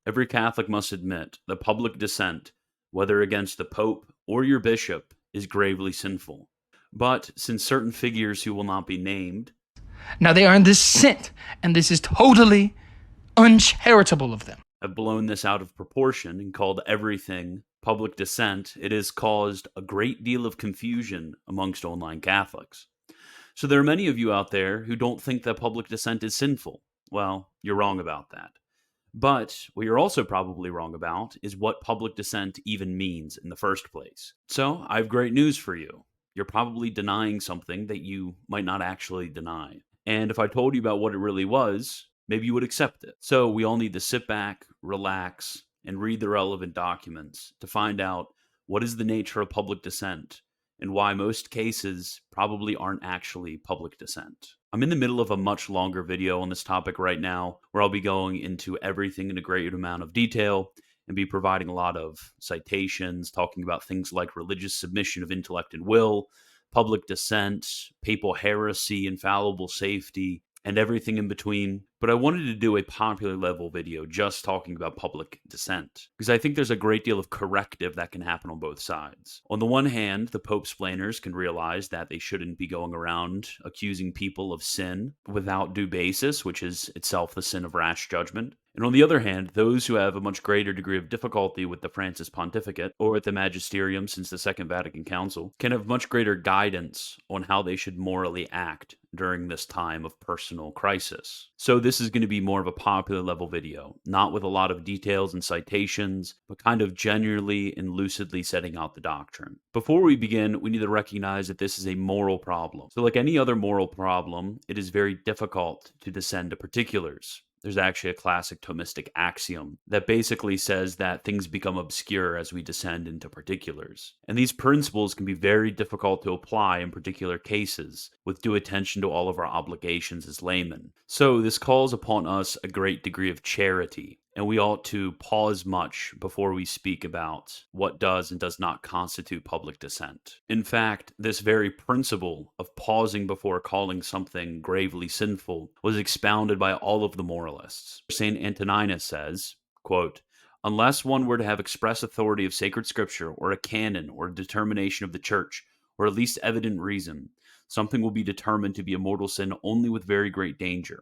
Every Catholic must admit that public dissent, whether against the Pope or your bishop, is gravely sinful. But since certain figures who will not be named Now they are in dissent, and this is totally uncharitable of them. have blown this out of proportion and called everything public dissent, it has caused a great deal of confusion amongst online Catholics. So there are many of you out there who don't think that public dissent is sinful. Well, you're wrong about that. But what you're also probably wrong about is what public dissent even means in the first place. So I have great news for you. You're probably denying something that you might not actually deny. And if I told you about what it really was, maybe you would accept it. So we all need to sit back, relax, and read the relevant documents to find out what is the nature of public dissent and why most cases probably aren't actually public dissent. I'm in the middle of a much longer video on this topic right now, where I'll be going into everything in a great amount of detail and be providing a lot of citations, talking about things like religious submission of intellect and will, public dissent, papal heresy, infallible safety, and everything in between. But I wanted to do a popular level video just talking about public dissent, because I think there's a great deal of corrective that can happen on both sides. On the one hand, the Popesplainers can realize that they shouldn't be going around accusing people of sin without due basis, which is itself the sin of rash judgment. And on the other hand, those who have a much greater degree of difficulty with the Francis Pontificate or with the Magisterium since the Second Vatican Council can have much greater guidance on how they should morally act during this time of personal crisis. So this is going to be more of a popular level video, not with a lot of details and citations, but kind of generally and lucidly setting out the doctrine. Before we begin, we need to recognize that this is a moral problem. So like any other moral problem, it is very difficult to descend to particulars. There's actually a classic Thomistic axiom that basically says that things become obscure as we descend into particulars. And these principles can be very difficult to apply in particular cases, with due attention to all of our obligations as laymen. So this calls upon us a great degree of charity, and we ought to pause much before we speak about what does and does not constitute public dissent. In fact, this very principle of pausing before calling something gravely sinful was expounded by all of the moralists. St. Antoninus says, quote, "Unless one were to have express authority of sacred scripture, or a canon, or a determination of the church, or at least evident reason, something will be determined to be a mortal sin only with very great danger.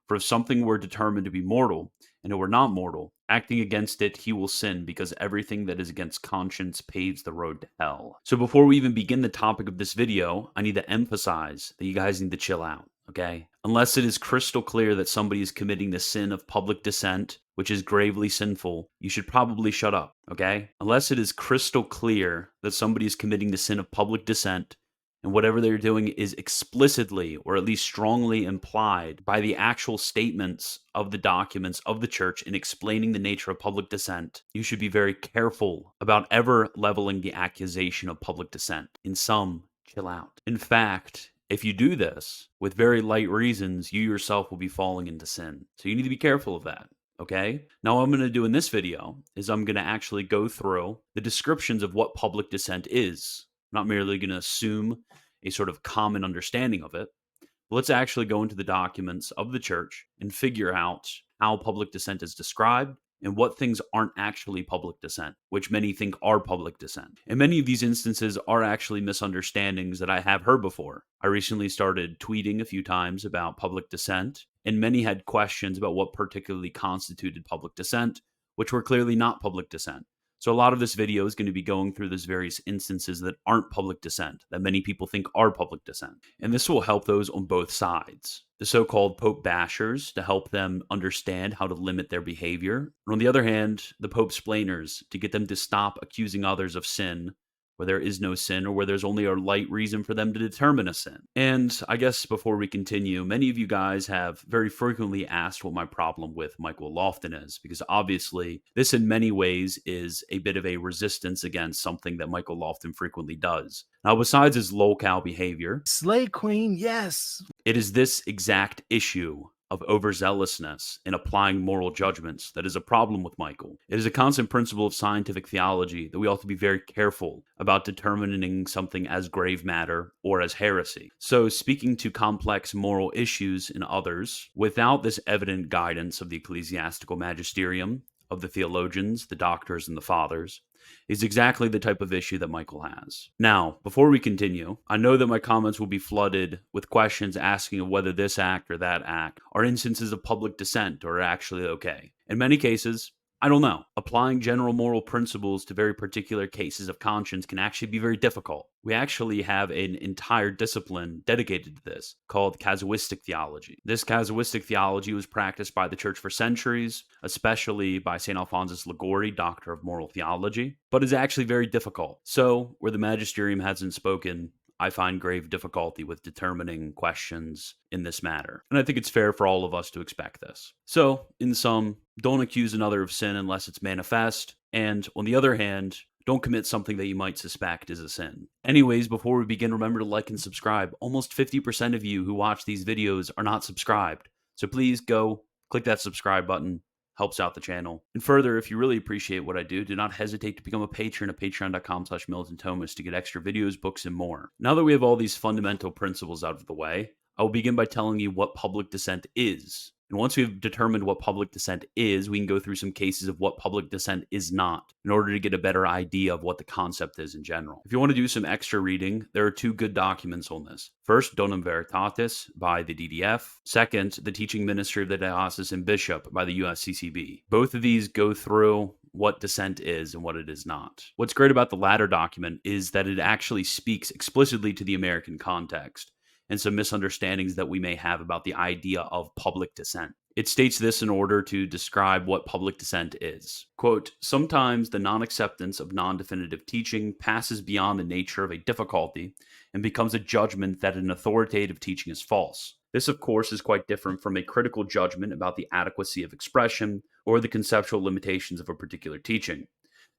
For if something were determined to be mortal, and it were not mortal, acting against it he will sin, because everything that is against conscience paves the road to hell." So before we even begin the topic of this video, I need to emphasize that you guys need to chill out, okay? Unless it is crystal clear that somebody is committing the sin of public dissent, which is gravely sinful, you should probably shut up, okay? Unless it is crystal clear that somebody is committing the sin of public dissent, and whatever they're doing is explicitly or at least strongly implied by the actual statements of the documents of the church in explaining the nature of public dissent, you should be very careful about ever leveling the accusation of public dissent. In sum, chill out. In fact, if you do this with very light reasons, you yourself will be falling into sin. So you need to be careful of that. Okay? Now, what I'm going to do in this video is I'm going to actually go through the descriptions of what public dissent is. I'm not merely going to assume a sort of common understanding of it. But let's actually go into the documents of the church and figure out how public dissent is described and what things aren't actually public dissent, which many think are public dissent. And many of these instances are actually misunderstandings that I have heard before. I recently started tweeting a few times about public dissent, and many had questions about what particularly constituted public dissent, which were clearly not public dissent. So a lot of this video is going to be going through those various instances that aren't public dissent, that many people think are public dissent. And this will help those on both sides. The so-called Pope bashers, to help them understand how to limit their behavior. And on the other hand, the Popesplainers, to get them to stop accusing others of sin where there is no sin, or where there's only a light reason for them to determine a sin. And I guess before we continue, many of you guys have very frequently asked what my problem with Michael Lofton is, because obviously this in many ways is a bit of a resistance against something that Michael Lofton frequently does. Now, besides his lol-cow behavior, Slay Queen, yes, it is this exact issue of overzealousness in applying moral judgments that is a problem with Michael. It is a constant principle of scientific theology that we ought to be very careful about determining something as grave matter or as heresy. So speaking to complex moral issues in others, without this evident guidance of the ecclesiastical magisterium, of the theologians, the doctors, and the fathers, is exactly the type of issue that Michael has. Now, before we continue, I know that my comments will be flooded with questions asking of whether this act or that act are instances of public dissent or are actually okay. In many cases, I don't know. Applying general moral principles to very particular cases of conscience can actually be very difficult. We actually have an entire discipline dedicated to this called casuistic theology. This casuistic theology was practiced by the church for centuries, especially by St. Alphonsus Liguori, doctor of moral theology, but is actually very difficult. So, where the magisterium hasn't spoken, I find grave difficulty with determining questions in this matter. And I think it's fair for all of us to expect this. So, in sum, don't accuse another of sin unless it's manifest. And on the other hand, don't commit something that you might suspect is a sin. Anyways, before we begin, remember to like and subscribe. Almost 50% of you who watch these videos are not subscribed. So please go click that subscribe button. Helps out the channel. And further, if you really appreciate what I do not hesitate to become a patron at patreon.com/militantomus to get extra videos, books, and more. Now that we have all these fundamental principles out of the way, I will begin by telling you what public dissent is. And once we've determined what public dissent is, we can go through some cases of what public dissent is not in order to get a better idea of what the concept is in general. If you want to do some extra reading, there are two good documents on this. First, Donum Veritatis by the DDF. Second, The Teaching Ministry of the Diocesan Bishop by the USCCB. Both of these go through what dissent is and what it is not. What's great about the latter document is that it actually speaks explicitly to the American context and some misunderstandings that we may have about the idea of public dissent. It states this in order to describe what public dissent is. Quote, sometimes the non-acceptance of non-definitive teaching passes beyond the nature of a difficulty and becomes a judgment that an authoritative teaching is false. This, of course, is quite different from a critical judgment about the adequacy of expression or the conceptual limitations of a particular teaching.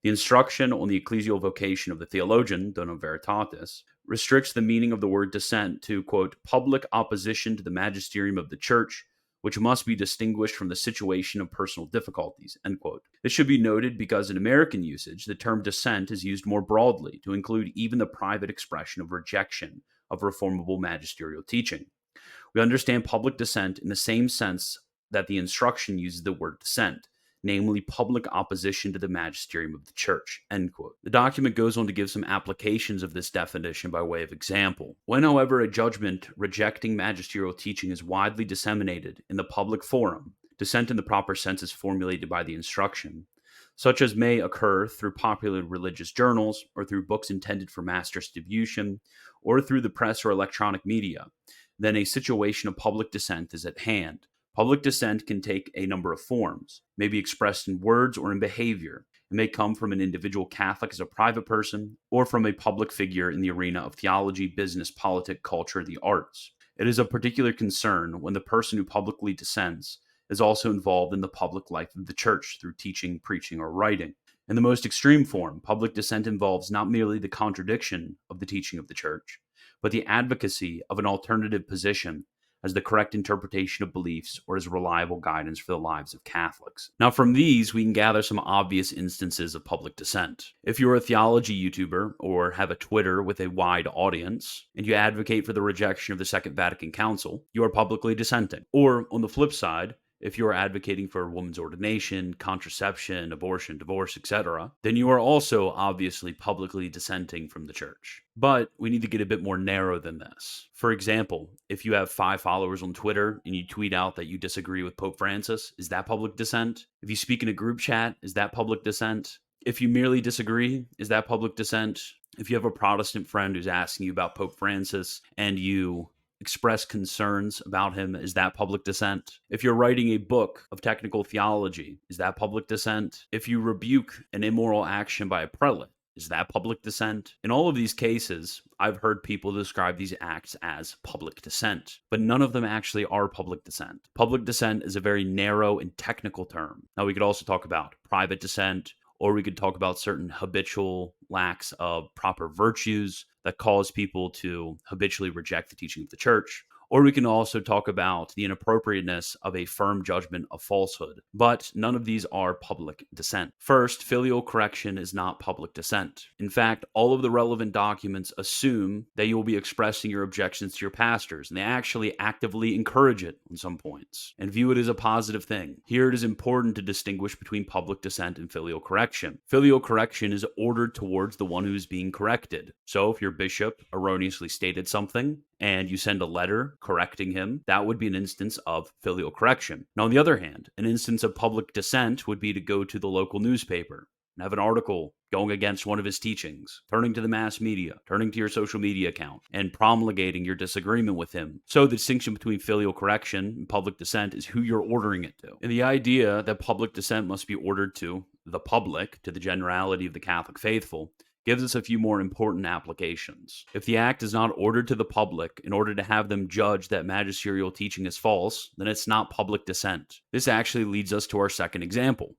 The instruction on the ecclesial vocation of the theologian, Donum Veritatis, restricts the meaning of the word dissent to, quote, public opposition to the magisterium of the church, which must be distinguished from the situation of personal difficulties, end quote. This should be noted because in American usage, the term dissent is used more broadly to include even the private expression of rejection of reformable magisterial teaching. We understand public dissent in the same sense that the instruction uses the word dissent, namely public opposition to the magisterium of the church, end quote. The document goes on to give some applications of this definition by way of example. When, however, a judgment rejecting magisterial teaching is widely disseminated in the public forum, dissent in the proper sense is formulated by the instruction, such as may occur through popular religious journals or through books intended for mass distribution or through the press or electronic media, then a situation of public dissent is at hand. Public dissent can take a number of forms, may be expressed in words or in behavior. It may come from an individual Catholic as a private person, or from a public figure in the arena of theology, business, politics, culture, the arts. It is of particular concern when the person who publicly dissents is also involved in the public life of the church through teaching, preaching, or writing. In the most extreme form, public dissent involves not merely the contradiction of the teaching of the church, but the advocacy of an alternative position as the correct interpretation of beliefs or as reliable guidance for the lives of Catholics. Now, from these, we can gather some obvious instances of public dissent. If you're a theology YouTuber or have a Twitter with a wide audience, and you advocate for the rejection of the Second Vatican Council, you are publicly dissenting. Or, on the flip side, if you are advocating for women's ordination, contraception, abortion, divorce, etc., then you are also obviously publicly dissenting from the church. But we need to get a bit more narrow than this. For example, if you have 5 followers on Twitter and you tweet out that you disagree with Pope Francis, is that public dissent? If you speak in a group chat, is that public dissent? If you merely disagree, is that public dissent? If you have a Protestant friend who's asking you about Pope Francis and you express concerns about him, is that public dissent? If you're writing a book of technical theology, is that public dissent? If you rebuke an immoral action by a prelate, is that public dissent? In all of these cases, I've heard people describe these acts as public dissent, but none of them actually are public dissent. Public dissent is a very narrow and technical term. Now, we could also talk about private dissent, or we could talk about certain habitual lacks of proper virtues that cause people to habitually reject the teaching of the church. Or we can also talk about the inappropriateness of a firm judgment of falsehood. But none of these are public dissent. First, filial correction is not public dissent. In fact, all of the relevant documents assume that you will be expressing your objections to your pastors, and they actually actively encourage it on some points and view it as a positive thing. Here it is important to distinguish between public dissent and filial correction. Filial correction is ordered towards the one who is being corrected. So if your bishop erroneously stated something, and you send a letter correcting him, that would be an instance of filial correction. Now, on the other hand, an instance of public dissent would be to go to the local newspaper and have an article going against one of his teachings, turning to the mass media, turning to your social media account, and promulgating your disagreement with him. So the distinction between filial correction and public dissent is who you're ordering it to. And the idea that public dissent must be ordered to the public, to the generality of the Catholic faithful, gives us a few more important applications. If the act is not ordered to the public in order to have them judge that magisterial teaching is false, then it's not public dissent. This actually leads us to our second example.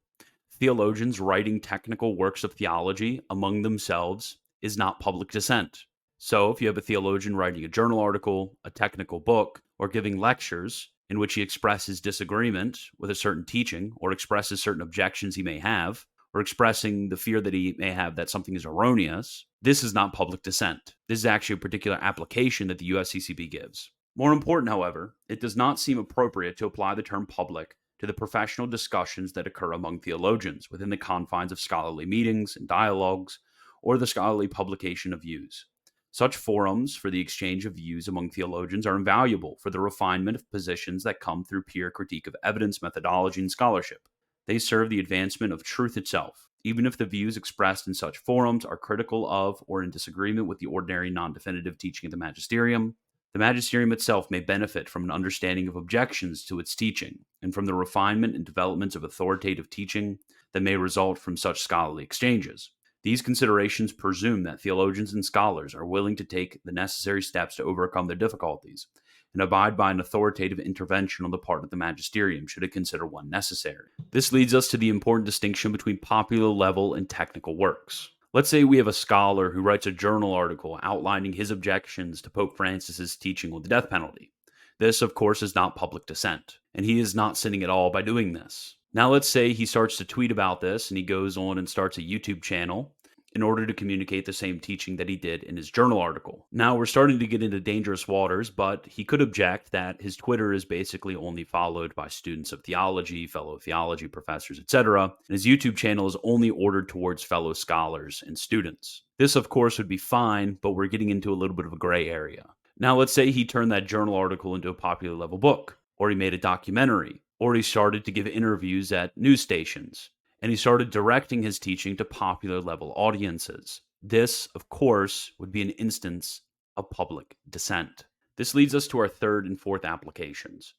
Theologians writing technical works of theology among themselves is not public dissent. So if you have a theologian writing a journal article, a technical book, or giving lectures in which he expresses disagreement with a certain teaching or expresses certain objections he may have, or expressing the fear that he may have that something is erroneous, this is not public dissent. This is actually a particular application that the USCCB gives. More important, however, it does not seem appropriate to apply the term public to the professional discussions that occur among theologians within the confines of scholarly meetings and dialogues, or the scholarly publication of views. Such forums for the exchange of views among theologians are invaluable for the refinement of positions that come through peer critique of evidence, methodology, and scholarship. They serve the advancement of truth itself, even if the views expressed in such forums are critical of or in disagreement with the ordinary non-definitive teaching of the magisterium. The magisterium itself may benefit from an understanding of objections to its teaching, and from the refinement and development of authoritative teaching that may result from such scholarly exchanges. These considerations presume that theologians and scholars are willing to take the necessary steps to overcome their difficulties, and abide by an authoritative intervention on the part of the magisterium should it consider one necessary. This leads us to the important distinction between popular level and technical works. Let's say we have a scholar who writes a journal article outlining his objections to Pope Francis's teaching on the death penalty. This, of course, is not public dissent, and he is not sinning at all by doing this. Now let's say he starts to tweet about this and he goes on and starts a YouTube channel in order to communicate the same teaching that he did in his journal article. Now we're starting to get into dangerous waters, but he could object that his Twitter is basically only followed by students of theology, fellow theology professors, etc., and his YouTube channel is only ordered towards fellow scholars and students. This, of course, would be fine, but we're getting into a little bit of a gray area. Now let's say he turned that journal article into a popular level book, or he made a documentary, or he started to give interviews at news stations, and he started directing his teaching to popular level audiences. This, of course, would be an instance of public dissent. This leads us to our third and fourth applications.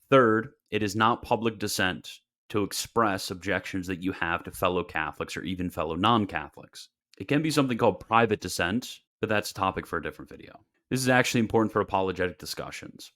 Third, it is not public dissent to express objections that you have to fellow Catholics or even fellow non-Catholics. It can be something called private dissent, but that's a topic for a different video. This is actually important for apologetic discussions.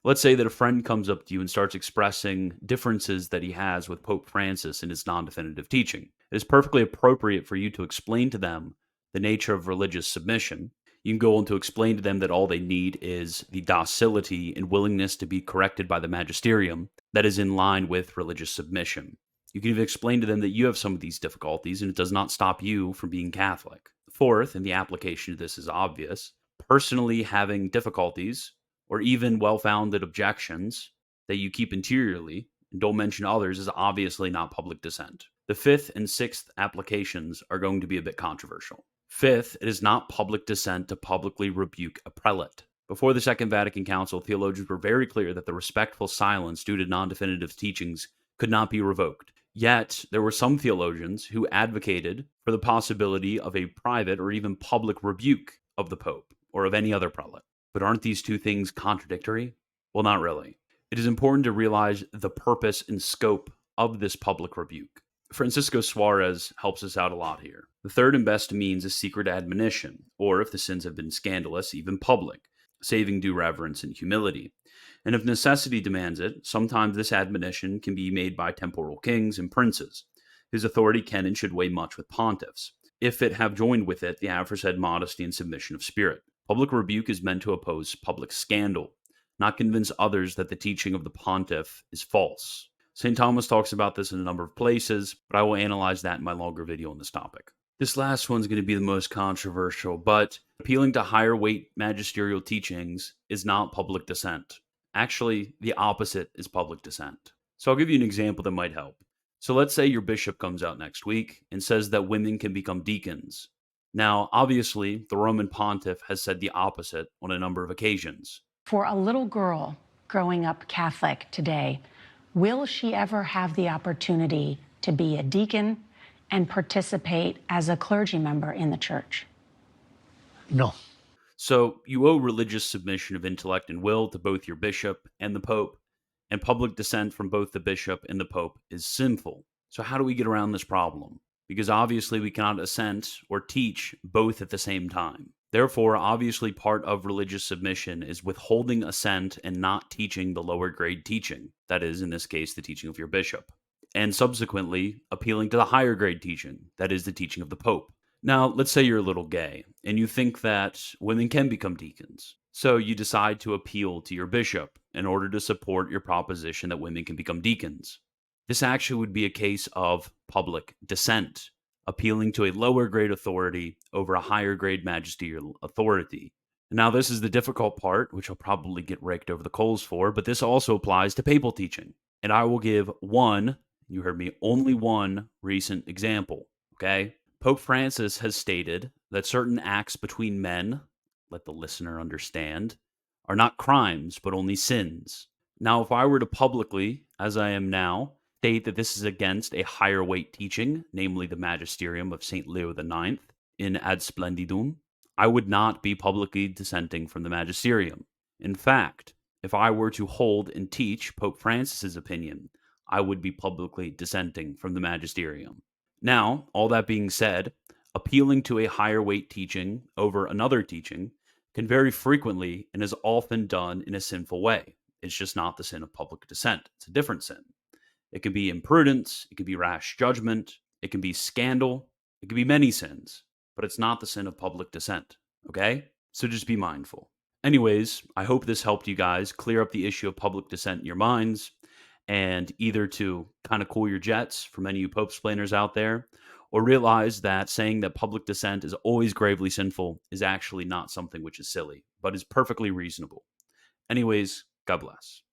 Let's say that a friend comes up to you and starts expressing differences that he has with Pope Francis in his non-definitive teaching. It is perfectly appropriate for you to explain to them the nature of religious submission. You can go on to explain to them that all they need is the docility and willingness to be corrected by the magisterium that is in line with religious submission. You can even explain to them that you have some of these difficulties and it does not stop you from being Catholic. Fourth, and the application of this is obvious, personally having difficulties or even well-founded objections that you keep interiorly and don't mention others is obviously not public dissent. The fifth and sixth applications are going to be a bit controversial. Fifth, it is not public dissent to publicly rebuke a prelate. Before the Second Vatican Council, theologians were very clear that the respectful silence due to non-definitive teachings could not be revoked. Yet, there were some theologians who advocated for the possibility of a private or even public rebuke of the Pope or of any other prelate. But aren't these two things contradictory? Well, not really. It is important to realize the purpose and scope of this public rebuke. Francisco Suarez helps us out a lot here. The third and best means is secret admonition, or if the sins have been scandalous, even public, saving due reverence and humility. And if necessity demands it, sometimes this admonition can be made by temporal kings and princes, whose authority can and should weigh much with pontiffs, if it have joined with it the aforesaid modesty and submission of spirit. Public rebuke is meant to oppose public scandal, not convince others that the teaching of the pontiff is false. St. Thomas talks about this in a number of places, but I will analyze that in my longer video on this topic. This last one's going to be the most controversial, but appealing to higher weight magisterial teachings is not public dissent. Actually, the opposite is public dissent. So I'll give you an example that might help. So let's say your bishop comes out next week and says that women can become deacons. Now, obviously, the Roman pontiff has said the opposite on a number of occasions. For a little girl growing up Catholic today, will she ever have the opportunity to be a deacon and participate as a clergy member in the church? No. So you owe religious submission of intellect and will to both your bishop and the pope, and public dissent from both the bishop and the pope is sinful. So how do we get around this problem? Because obviously we cannot assent or teach both at the same time. Therefore, obviously part of religious submission is withholding assent and not teaching the lower grade teaching. That is, in this case, the teaching of your bishop. And subsequently, appealing to the higher grade teaching. That is, the teaching of the pope. Now, let's say you're a little gay, and you think that women can become deacons. So you decide to appeal to your bishop in order to support your proposition that women can become deacons. This actually would be a case of public dissent, appealing to a lower grade authority over a higher grade magisterial authority. Now, this is the difficult part, which I'll probably get raked over the coals for, but this also applies to papal teaching. And I will give one, you heard me, only one recent example, okay? Pope Francis has stated that certain acts between men, let the listener understand, are not crimes, but only sins. Now, if I were to publicly, as I am now, state that this is against a higher weight teaching, namely the magisterium of St. Leo IX in Ad Splendidum, I would not be publicly dissenting from the magisterium. In fact, if I were to hold and teach Pope Francis's opinion, I would be publicly dissenting from the magisterium. Now, all that being said, appealing to a higher weight teaching over another teaching can very frequently and is often done in a sinful way. It's just not the sin of public dissent. It's a different sin. It can be imprudence, it can be rash judgment, it can be scandal, it can be many sins, but it's not the sin of public dissent, okay? So just be mindful. Anyways, I hope this helped you guys clear up the issue of public dissent in your minds, and either to kind of cool your jets from any of you Popesplainers out there, or realize that saying that public dissent is always gravely sinful is actually not something which is silly, but is perfectly reasonable. Anyways, God bless.